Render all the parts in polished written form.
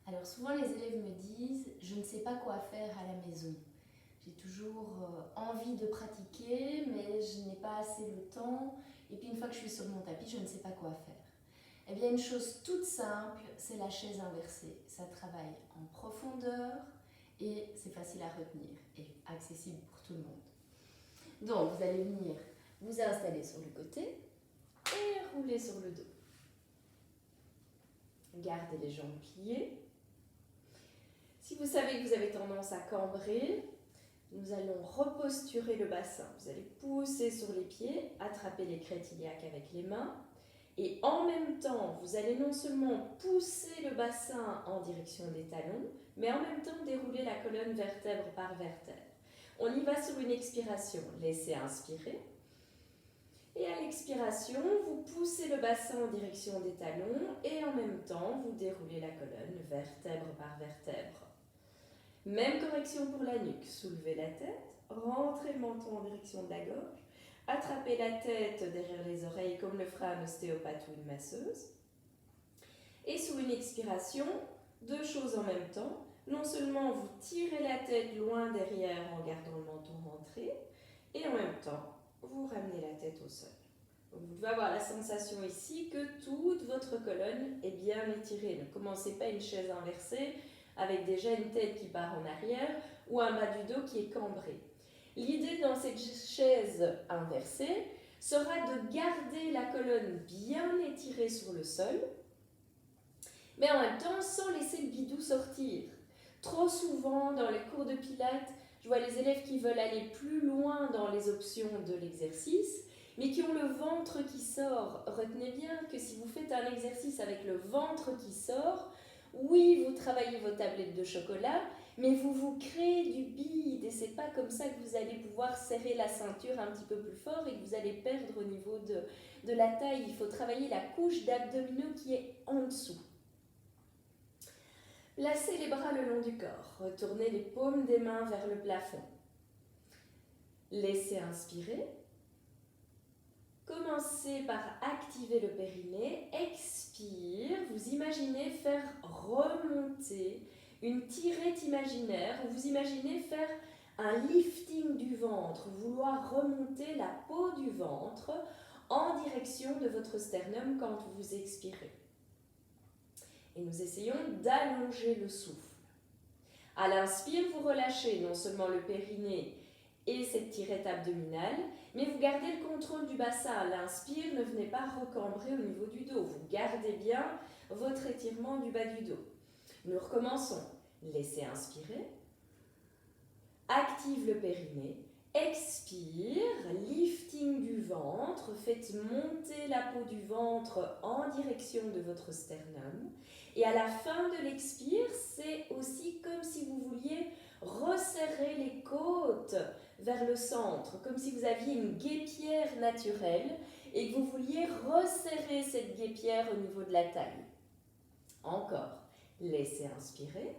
Alors souvent les élèves me disent « je ne sais pas quoi faire à la maison ». J'ai toujours envie de pratiquer, mais je n'ai pas assez le temps. Et puis une fois que je suis sur mon tapis, je ne sais pas quoi faire. Eh bien, une chose toute simple, c'est la chaise inversée. Ça travaille en profondeur et c'est facile à retenir et accessible pour tout le monde. Donc, vous allez venir vous installer sur le côté et rouler sur le dos. Gardez les jambes pliées. Si vous savez que vous avez tendance à cambrer, nous allons reposturer le bassin. Vous allez pousser sur les pieds, attraper les crêtes iliaques avec les mains. Et en même temps, vous allez non seulement pousser le bassin en direction des talons, mais en même temps dérouler la colonne vertèbre par vertèbre. On y va sur une expiration. Laissez inspirer. Et à l'expiration, vous poussez le bassin en direction des talons et en même temps, vous déroulez la colonne vertèbre par vertèbre. Même correction pour la nuque. Soulevez la tête, rentrez le menton en direction de la gorge. Attrapez la tête derrière les oreilles comme le fera un ostéopathe ou une masseuse. Et sous une expiration, deux choses en même temps. Non seulement vous tirez la tête loin derrière en gardant le menton rentré, et en même temps, vous ramenez la tête au sol. Donc vous devez avoir la sensation ici que toute votre colonne est bien étirée. Ne commencez pas une chaise inversée avec déjà une tête qui part en arrière ou un bas du dos qui est cambré. L'idée dans cette chaise inversée sera de garder la colonne bien étirée sur le sol, mais en même temps sans laisser le bidou sortir. Trop souvent dans les cours de pilates, je vois les élèves qui veulent aller plus loin dans les options de l'exercice, mais qui ont le ventre qui sort. Retenez bien que si vous faites un exercice avec le ventre qui sort, oui, vous travaillez vos tablettes de chocolat, mais vous créez du bide et c'est pas comme ça que vous allez pouvoir serrer la ceinture un petit peu plus fort et que vous allez perdre au niveau de la taille. Il faut travailler la couche d'abdominaux qui est en dessous. Placez les bras le long du corps. Retournez les paumes des mains vers le plafond. Laissez inspirer. Commencez par activer le périnée. Expire. Vous imaginez faire remonter une tirette imaginaire où vous imaginez faire un lifting du ventre, vouloir remonter la peau du ventre en direction de votre sternum quand vous expirez. Et nous essayons d'allonger le souffle. À l'inspire, vous relâchez non seulement le périnée et cette tirette abdominale, mais vous gardez le contrôle du bassin. À l'inspire, ne venez pas recambrer au niveau du dos. Vous gardez bien votre étirement du bas du dos. Nous recommençons. Laissez inspirer. Active le périnée. Expire, lifting du ventre. Faites monter la peau du ventre en direction de votre sternum. Et à la fin de l'expire, c'est aussi comme si vous vouliez resserrer les côtes vers le centre, comme si vous aviez une guêpière naturelle et que vous vouliez resserrer cette guêpière au niveau de la taille. Encore, laissez inspirer.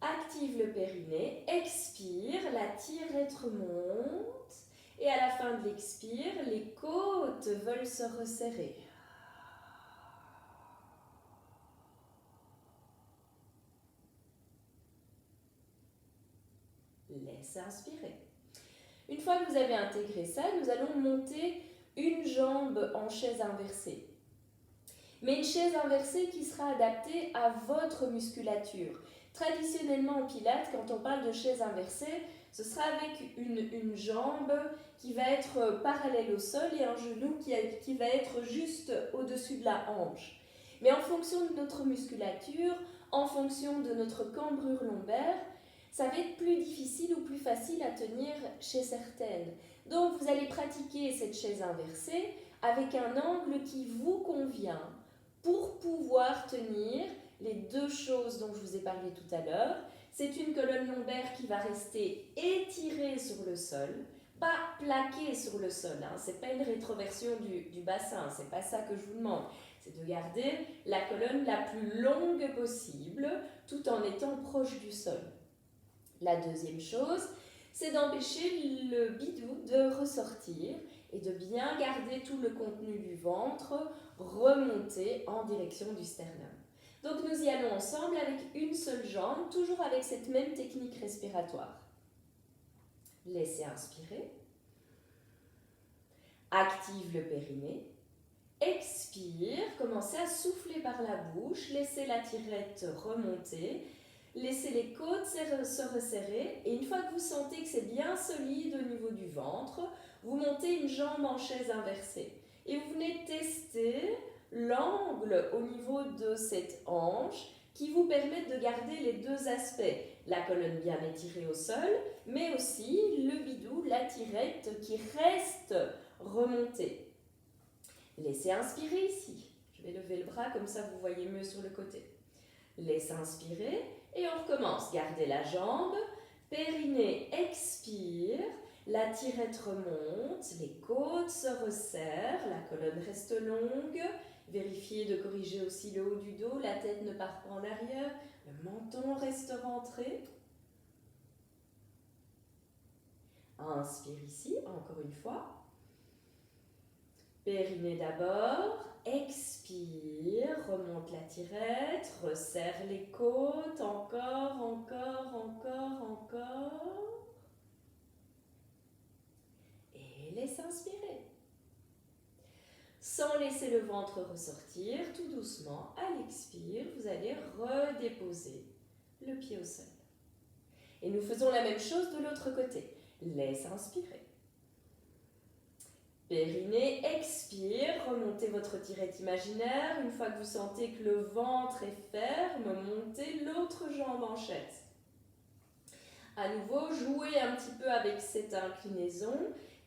Active le périnée, expire, la tirette remonte et à la fin de l'expire, les côtes veulent se resserrer. Laissez inspirer. Une fois que vous avez intégré ça, nous allons monter une jambe en chaise inversée. Mais une chaise inversée qui sera adaptée à votre musculature. Traditionnellement en pilates, quand on parle de chaise inversée, ce sera avec une jambe qui va être parallèle au sol et un genou qui va être juste au-dessus de la hanche. Mais en fonction de notre musculature, en fonction de notre cambrure lombaire, ça va être plus difficile ou plus facile à tenir chez certaines. Donc vous allez pratiquer cette chaise inversée avec un angle qui vous convient pour pouvoir tenir les deux choses dont je vous ai parlé tout à l'heure. C'est une colonne lombaire qui va rester étirée sur le sol, pas plaquée sur le sol. Ce n'est pas une rétroversion du bassin, ce n'est pas ça que je vous demande. C'est de garder la colonne la plus longue possible tout en étant proche du sol. La deuxième chose, c'est d'empêcher le bidou de ressortir et de bien garder tout le contenu du ventre remonté en direction du sternum. Donc nous y allons ensemble avec une seule jambe, toujours avec cette même technique respiratoire. Laissez inspirer. Active le périnée. Expire, commencez à souffler par la bouche, laissez la tirette remonter, laissez les côtes se resserrer et une fois que vous sentez que c'est bien solide au niveau du ventre, vous montez une jambe en chaise inversée et vous venez tester l'angle au niveau de cette hanche qui vous permet de garder les deux aspects, la colonne bien étirée au sol, mais aussi le bidou, la tirette qui reste remontée. Laissez inspirer ici. Je vais lever le bras, comme ça vous voyez mieux sur le côté. Laissez inspirer et on recommence. Gardez la jambe, périnée, expire, la tirette remonte, les côtes se resserrent, la colonne reste longue. Vérifiez de corriger aussi le haut du dos, la tête ne part pas en arrière, le menton reste rentré. Inspire ici, encore une fois. Périnée d'abord, expire, remonte la tirette, resserre les côtes, encore, encore, encore, encore. Et laisse inspirer. Sans laisser le ventre ressortir, tout doucement, à l'expire, vous allez redéposer le pied au sol. Et nous faisons la même chose de l'autre côté. Laisse inspirer. Périnée, expire, remontez votre tirette imaginaire. Une fois que vous sentez que le ventre est ferme, montez l'autre jambe en chaise. À nouveau, jouez un petit peu avec cette inclinaison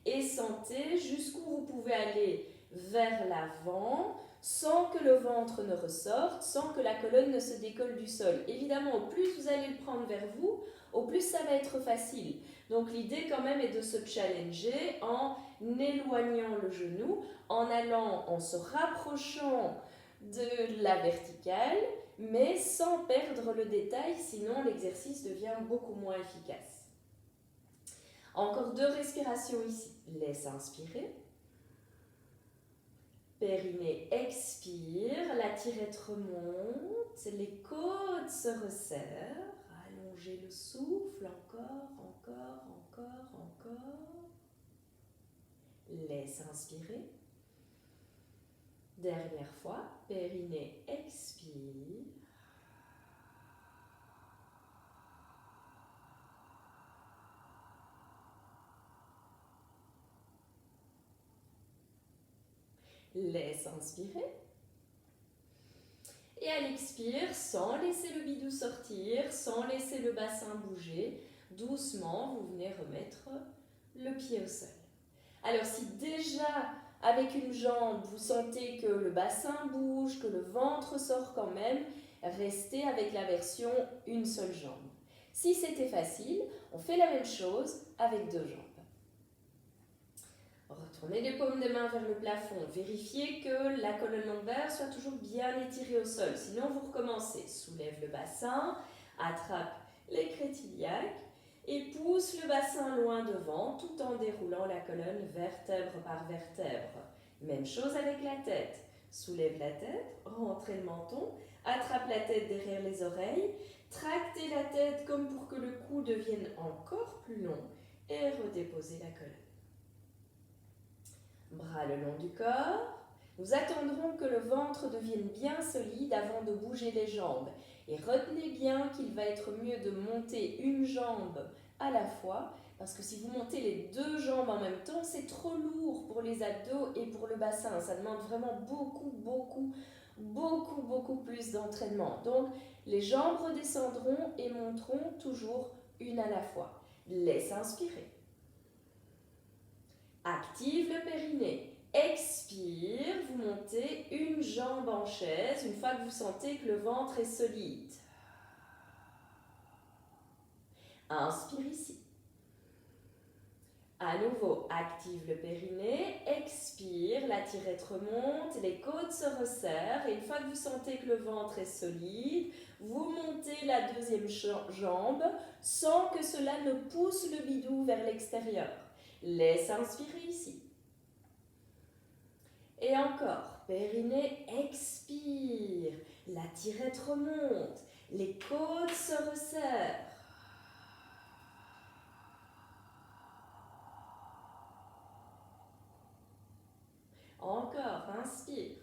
et sentez jusqu'où vous pouvez aller vers l'avant sans que le ventre ne ressorte, sans que la colonne ne se décolle du sol. Évidemment, au plus vous allez le prendre vers vous, au plus ça va être facile. Donc l'idée quand même est de se challenger en éloignant le genou, en se rapprochant de la verticale, mais sans perdre le détail, sinon l'exercice devient beaucoup moins efficace. Encore 2 respirations ici. Laisse inspirer. Périnée, expire, la tirette remonte, les côtes se resserrent. Allongez le souffle, encore, encore, encore, encore. Laisse inspirer. Dernière fois, périnée, expire. Laisse inspirer. Et à l'expire, sans laisser le bidou sortir, sans laisser le bassin bouger, doucement, vous venez remettre le pied au sol. Alors si déjà, avec une jambe, vous sentez que le bassin bouge, que le ventre sort quand même, restez avec la version une seule jambe. Si c'était facile, on fait la même chose avec 2 jambes. Retournez les paumes des mains vers le plafond. Vérifiez que la colonne lombaire soit toujours bien étirée au sol. Sinon, vous recommencez. Soulève le bassin, attrape les crétiliaques et pousse le bassin loin devant tout en déroulant la colonne vertèbre par vertèbre. Même chose avec la tête. Soulève la tête, rentrez le menton, attrape la tête derrière les oreilles, tractez la tête comme pour que le cou devienne encore plus long et redéposez la colonne. Bras le long du corps. Nous attendrons que le ventre devienne bien solide avant de bouger les jambes. Et retenez bien qu'il va être mieux de monter une jambe à la fois, parce que si vous montez les 2 jambes en même temps, c'est trop lourd pour les abdos et pour le bassin. Ça demande vraiment beaucoup plus d'entraînement. Donc, les jambes redescendront et monteront toujours une à la fois. Laisse inspirer. Active le périnée. Expire, vous montez une jambe en chaise une fois que vous sentez que le ventre est solide. Inspire ici. À nouveau, active le périnée, expire, la tirette remonte, les côtes se resserrent et une fois que vous sentez que le ventre est solide, vous montez la 2e jambe sans que cela ne pousse le bidou vers l'extérieur. Laisse inspirer ici. Et encore, périnée, expire. La tirette remonte, les côtes se resserrent. Encore, inspire.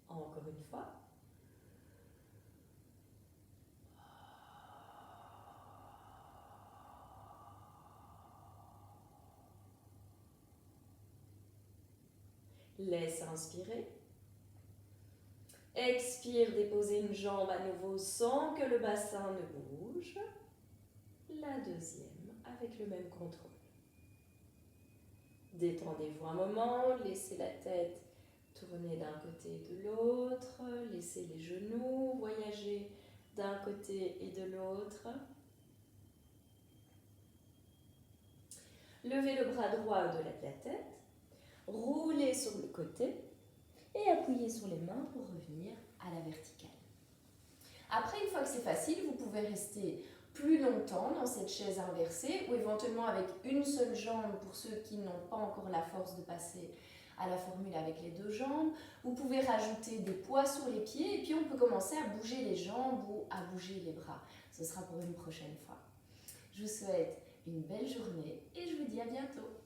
Encore une fois. Laisse inspirer. Expire, déposer une jambe à nouveau sans que le bassin ne bouge. La deuxième avec le même contrôle. Détendez-vous un moment, laissez la tête tourner d'un côté et de l'autre, laissez les genoux voyager d'un côté et de l'autre. Levez le bras droit au-delà de la tête, roulez sur le côté et appuyez sur les mains pour revenir à la verticale. Après, une fois que c'est facile, vous pouvez rester plus longtemps dans cette chaise inversée ou éventuellement avec une seule jambe pour ceux qui n'ont pas encore la force de passer à la formule avec les deux jambes. Vous pouvez rajouter des poids sur les pieds et puis on peut commencer à bouger les jambes ou à bouger les bras. Ce sera pour une prochaine fois. Je vous souhaite une belle journée et je vous dis à bientôt.